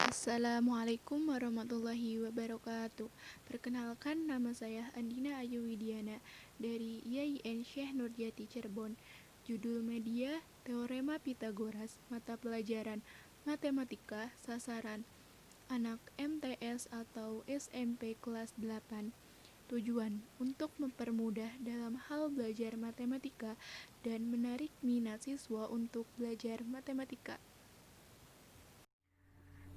Assalamualaikum warahmatullahi wabarakatuh. Perkenalkan, nama saya Andina Ayu Widiana dari IAIN Syekh Nurjati Cirebon. Judul media Teorema Pitagoras, mata pelajaran Matematika Sasaran anak MTS atau SMP kelas 8. Tujuan untuk mempermudah dalam hal belajar matematika dan menarik minat siswa untuk belajar matematika.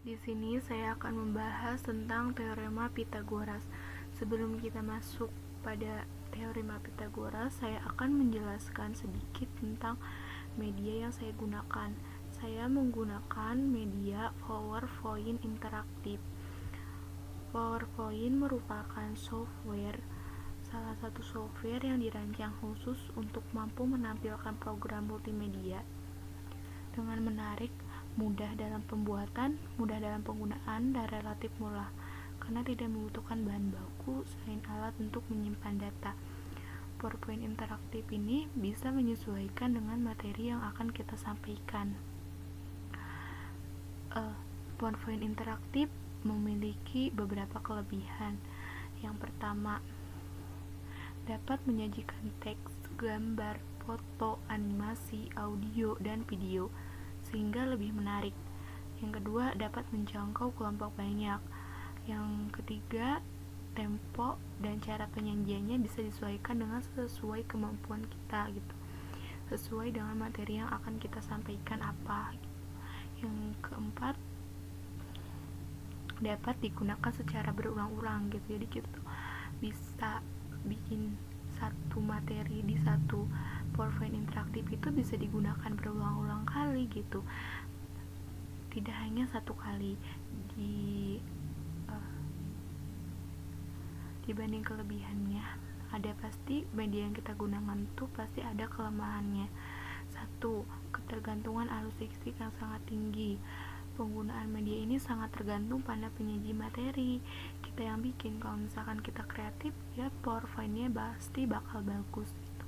Di sini saya akan membahas tentang teorema Pitagoras. Sebelum kita masuk pada teorema Pitagoras, saya akan menjelaskan sedikit tentang media yang saya gunakan. Saya menggunakan media PowerPoint interaktif. PowerPoint merupakan salah satu software yang dirancang khusus untuk mampu menampilkan program multimedia dengan menarik, mudah dalam pembuatan, mudah dalam penggunaan, dan relatif murah karena tidak membutuhkan bahan baku selain alat untuk menyimpan data. PowerPoint interaktif ini bisa menyesuaikan dengan materi yang akan kita sampaikan. PowerPoint interaktif memiliki beberapa kelebihan. Yang pertama, dapat menyajikan teks, gambar, foto, animasi, audio, dan video sehingga lebih menarik. Yang kedua, dapat menjangkau kelompok banyak. Yang ketiga, tempo dan cara penyajiannya bisa disesuaikan dengan sesuai kemampuan kita gitu. Sesuai dengan materi yang akan kita sampaikan apa. Yang keempat, dapat digunakan secara berulang-ulang gitu. Jadi kita bisa bikin satu materi di satu PowerPoint interaktif itu bisa digunakan berulang-ulang kali gitu, tidak hanya satu kali. Dibanding kelebihannya, ada pasti media yang kita gunakan tuh pasti ada kelemahannya. Satu, ketergantungan arus listrik yang sangat tinggi. Penggunaan media ini sangat tergantung pada penyaji materi kita yang bikin. Kalau misalkan kita kreatif, ya PowerPoint-nya pasti bakal bagus gitu.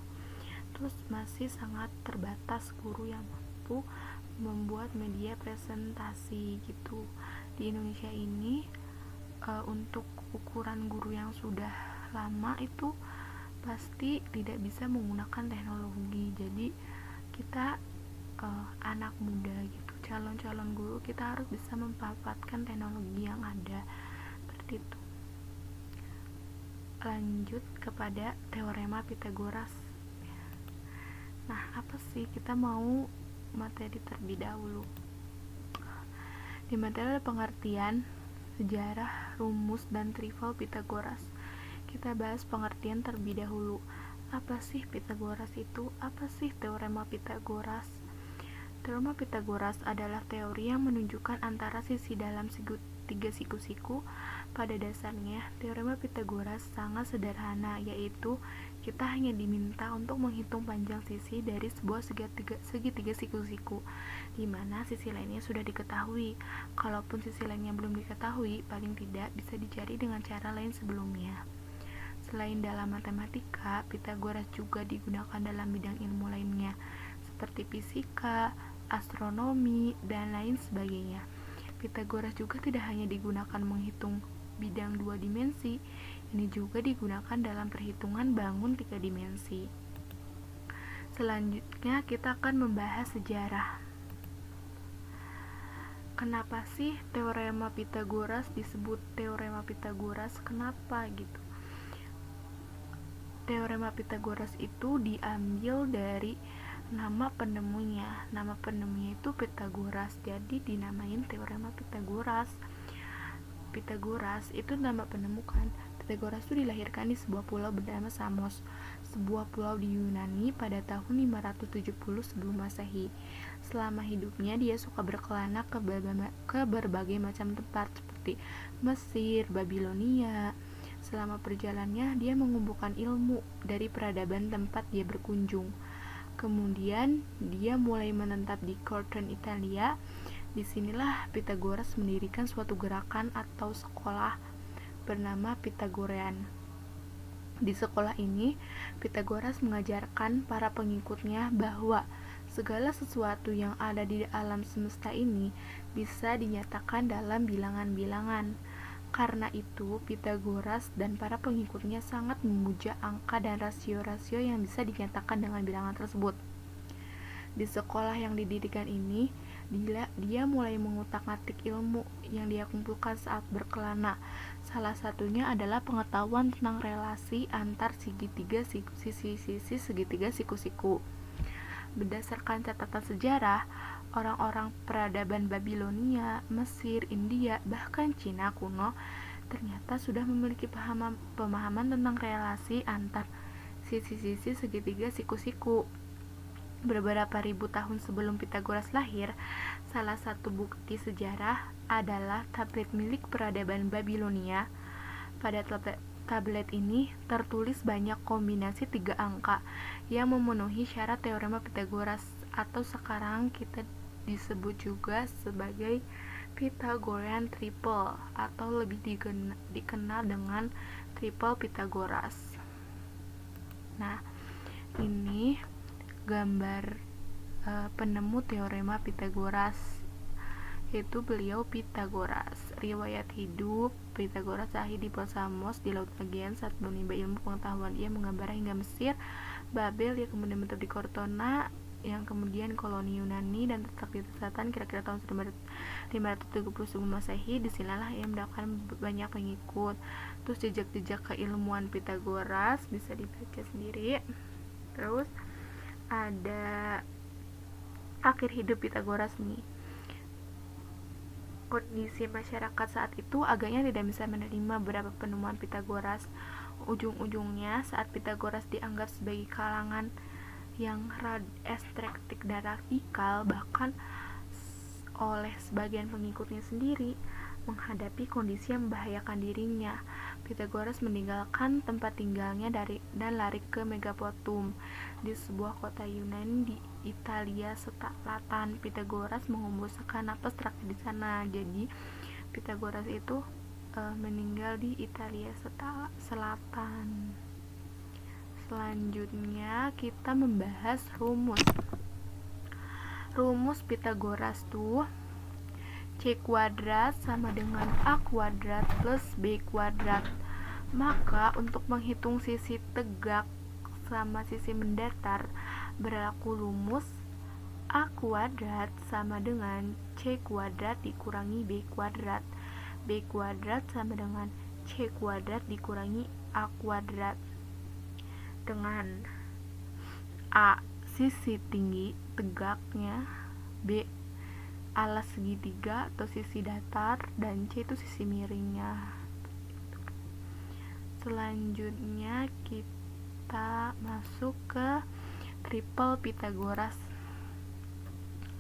Terus masih sangat terbatas guru yang mampu membuat media presentasi gitu. Di Indonesia ini untuk ukuran guru yang sudah lama itu pasti tidak bisa menggunakan teknologi. Jadi kita anak muda gitu, calon-calon guru, kita harus bisa memanfaatkan teknologi yang ada seperti itu. Lanjut kepada teorema Pitagoras. Nah, apa sih, kita mau materi terlebih dahulu. Di materi ada pengertian, sejarah, rumus, dan trivial Pitagoras. Kita bahas pengertian terlebih dahulu. Apa sih Pitagoras itu? Apa sih teorema Pitagoras? Teorema Pitagoras adalah teori yang menunjukkan antara sisi dalam tiga siku-siku. Pada dasarnya, teorema Pitagoras sangat sederhana, yaitu kita hanya diminta untuk menghitung panjang sisi dari sebuah segitiga siku-siku, di mana sisi lainnya sudah diketahui. Kalaupun sisi lainnya belum diketahui, paling tidak bisa dicari dengan cara lain sebelumnya. Selain dalam matematika, Pitagoras juga digunakan dalam bidang ilmu lainnya, seperti fisika, astronomi, dan lain sebagainya. Pitagoras juga tidak hanya digunakan menghitung bidang 2 dimensi, ini juga digunakan dalam perhitungan bangun 3 dimensi. Selanjutnya kita akan membahas sejarah. Kenapa sih teorema Pitagoras disebut teorema Pitagoras? Kenapa gitu? Teorema Pitagoras itu diambil dari nama penemunya. Nama penemunya itu Pitagoras, jadi dinamain teorema Pitagoras. Pitagoras itu nama penemu kan. Pitagoras itu dilahirkan di sebuah pulau bernama Samos, sebuah pulau di Yunani pada tahun 570 sebelum Masehi. Selama hidupnya dia suka berkelana ke berbagai macam tempat seperti Mesir, Babilonia. Selama perjalanannya dia mengumpulkan ilmu dari peradaban tempat dia berkunjung. Kemudian dia mulai menetap di Corton, Italia. Disinilah Pitagoras mendirikan suatu gerakan atau sekolah bernama Pitagorean. Di sekolah ini, Pitagoras mengajarkan para pengikutnya bahwa Segala sesuatu yang ada di alam semesta ini bisa dinyatakan dalam bilangan-bilangan. Karena itu, Pythagoras dan para pengikutnya sangat memuja angka dan rasio-rasio yang bisa dinyatakan dengan bilangan tersebut. Di sekolah yang didirikan ini, dia mulai mengutak-atik ilmu yang dia kumpulkan saat berkelana. Salah satunya adalah pengetahuan tentang relasi antar sisi-sisi segitiga siku-siku. Berdasarkan catatan sejarah, orang-orang peradaban Babilonia, Mesir, India, bahkan Cina kuno ternyata sudah memiliki pemahaman tentang relasi antar sisi-sisi segitiga siku-siku. Beberapa ribu tahun sebelum Pythagoras lahir, salah satu bukti sejarah adalah tablet milik peradaban Babilonia. Pada tablet ini tertulis banyak kombinasi 3 angka yang memenuhi syarat teorema Pythagoras, atau sekarang kita disebut juga sebagai Pythagorean triple, atau lebih dikenal dengan triple Pythagoras. Nah, ini gambar penemu teorema Pythagoras, yaitu beliau Pythagoras. Riwayat hidup Pythagoras lahir di Samos di Laut Aegean. Saat menimba ilmu pengetahuan, ia mengembara hingga Mesir, Babel, ia kemudian menetap di Kortona yang kemudian koloni Yunani dan terletak di selatan kira-kira tahun 530 sebelum Masehi. Disinilah ia mendapatkan banyak pengikut. Terus jejak-jejak keilmuan Pythagoras bisa dibaca sendiri. Terus ada akhir hidup Pythagoras nih. Kondisi masyarakat saat itu agaknya tidak bisa menerima beberapa penemuan Pythagoras. Ujung-ujungnya saat Pythagoras dianggap sebagai kalangan yang ekstraktik dan radikal, bahkan oleh sebagian pengikutnya sendiri, menghadapi kondisi yang membahayakan dirinya, Pythagoras meninggalkan tempat tinggalnya dan lari ke Megapotum, di sebuah kota Yunani di Italia Selatan. Pythagoras menghembuskan napas terakhir di sana. Jadi Pythagoras itu meninggal di Italia Selatan. Selanjutnya kita membahas rumus Pythagoras tuh C kuadrat sama dengan A kuadrat plus B kuadrat. Maka untuk menghitung sisi tegak sama sisi mendatar, berlaku rumus A kuadrat sama dengan C kuadrat dikurangi B kuadrat. B kuadrat sama dengan C kuadrat dikurangi A kuadrat. Dengan A sisi tinggi tegaknya, B alas segitiga atau sisi datar, dan C itu sisi miringnya. Selanjutnya kita masuk ke triple Pythagoras.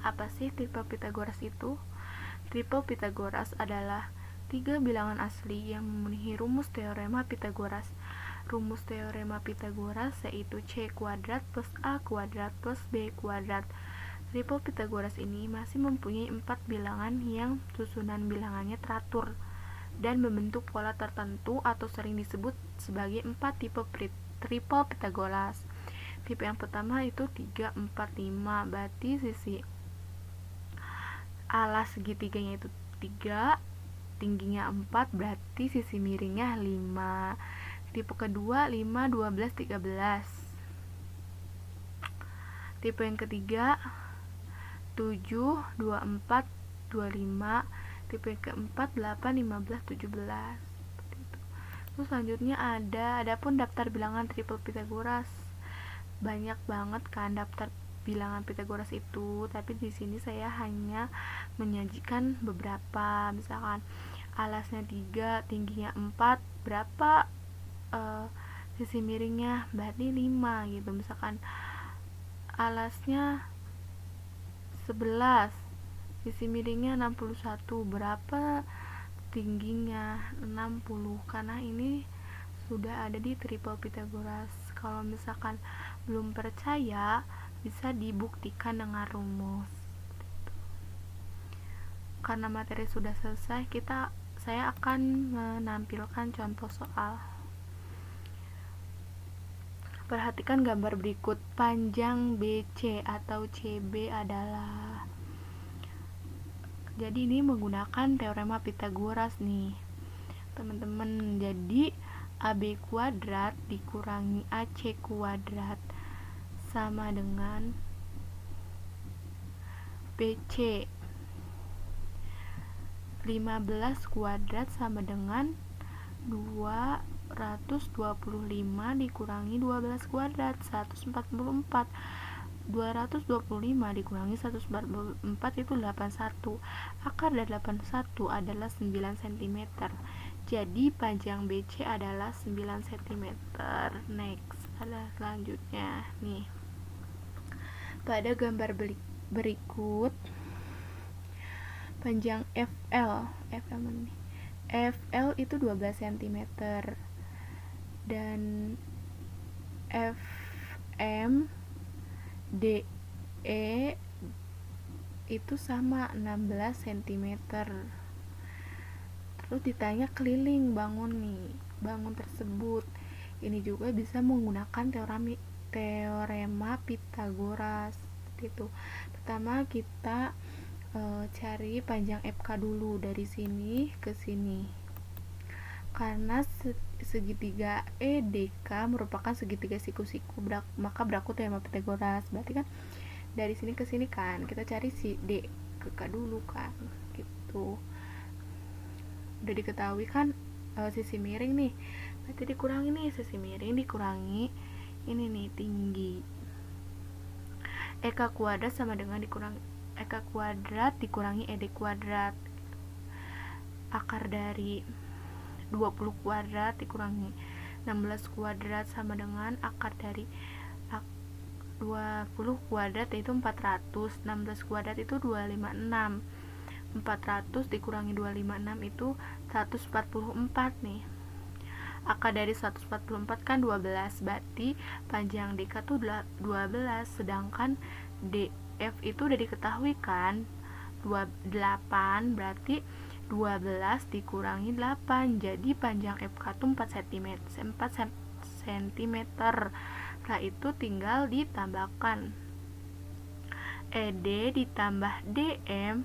Apa sih triple Pythagoras itu? Triple Pythagoras adalah 3 bilangan asli yang memenuhi rumus teorema Pythagoras. Rumus teorema Pythagoras yaitu C kuadrat plus A kuadrat plus B kuadrat. Triple Pythagoras ini masih mempunyai 4 bilangan yang susunan bilangannya teratur dan membentuk pola tertentu atau sering disebut sebagai 4 tipe triple Pythagoras. Tipe yang pertama itu 3, 4, 5, berarti sisi alas segitiganya itu 3, tingginya 4, berarti sisi miringnya 5. Tipe kedua 5, 12, 13. Tipe yang ketiga 7, 24, 25. Tipe yang keempat 8, 15, 17. Seperti itu. Terus selanjutnya adapun daftar bilangan triple Pythagoras. Banyak banget kan daftar bilangan Pythagoras itu, tapi di sini saya hanya menyajikan beberapa. Misalkan alasnya 3, tingginya 4, berapa sisi miringnya, berarti 5 gitu. Misalkan alasnya 11, sisi miringnya 61, berapa tingginya, 60. Karena ini sudah ada di triple Pythagoras. Kalau misalkan belum percaya, bisa dibuktikan dengan rumus. Karena materi sudah selesai, saya akan menampilkan contoh soal. Perhatikan gambar berikut. Panjang BC atau CB adalah, jadi ini menggunakan teorema Pythagoras nih teman-teman. Jadi AB kuadrat dikurangi AC kuadrat sama dengan BC. 15 kuadrat sama dengan 225 dikurangi 12 kuadrat, 144. 225 dikurangi 144 itu 81. Akar dari 81 adalah 9 cm. Jadi panjang BC adalah 9 cm. Next, ada selanjutnya nih. Pada gambar berikut, panjang FL itu 12 cm dan FM DE itu sama 16 cm. Terus ditanya keliling bangun tersebut. Ini juga bisa menggunakan teorema Pythagoras itu. Pertama kita cari panjang FK dulu dari sini ke sini. Karena segitiga EDK merupakan segitiga siku-siku, maka berlaku teorema Pythagoras. Berarti kan dari sini ke sini kan kita cari si D ke K dulu kan, gitu. Udah diketahui kan sisi miring nih, berarti dikurangi nih sisi miring dikurangi ini nih tinggi. EK kuadrat sama dengan EK kuadrat dikurangi ED kuadrat. Akar dari 20 kuadrat dikurangi 16 kuadrat sama dengan akar dari 20 kuadrat yaitu 400. 16 kuadrat itu 256. 400 dikurangi 256 itu 144 nih. Akar dari 144 kan 12, berarti panjang DK tuh 12, sedangkan DF itu udah diketahui kan 28, berarti 12 dikurangi 8, jadi panjang FK tuh 4 cm. Setelah itu tinggal ditambahkan ED ditambah DM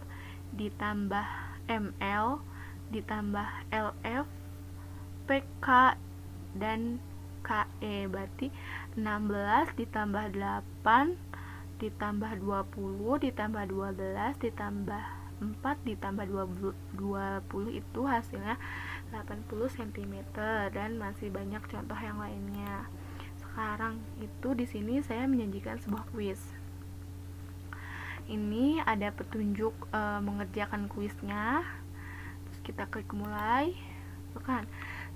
ditambah ML ditambah LF PK dan KE, berarti 16 ditambah 8 ditambah 20 ditambah 12 ditambah 4 ditambah 20 itu hasilnya 80 cm, dan masih banyak contoh yang lainnya. Sekarang itu di sini saya menyajikan sebuah kuis. Ini ada petunjuk mengerjakan kuisnya. Terus kita klik mulai. Kan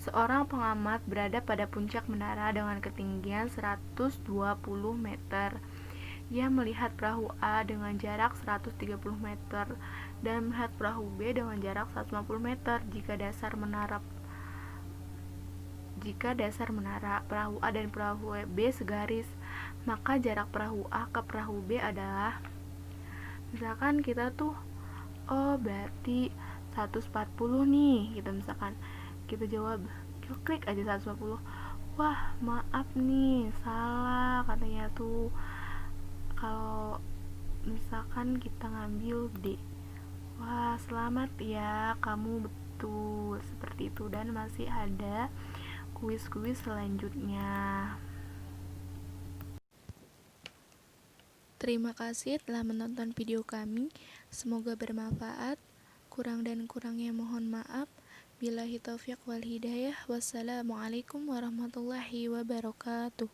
seorang pengamat berada pada puncak menara dengan ketinggian 120 meter. Ia melihat perahu A dengan jarak 130 meter dan melihat perahu B dengan jarak 150 meter. Jika dasar menara perahu A dan perahu B segaris, maka jarak perahu A ke perahu B adalah, misalkan kita tuh berarti 140 nih gitu, misalkan kita jawab, kita klik aja 140. Wah, maaf nih, salah katanya tuh. Kalau misalkan kita ngambil D, wah selamat ya, kamu betul, seperti itu. Dan masih ada kuis-kuis selanjutnya. Terima kasih telah menonton video kami, semoga bermanfaat. Kurang dan kurangnya mohon maaf. Billahi taufiq wal hidayah. Wassalamualaikum warahmatullahi wabarakatuh.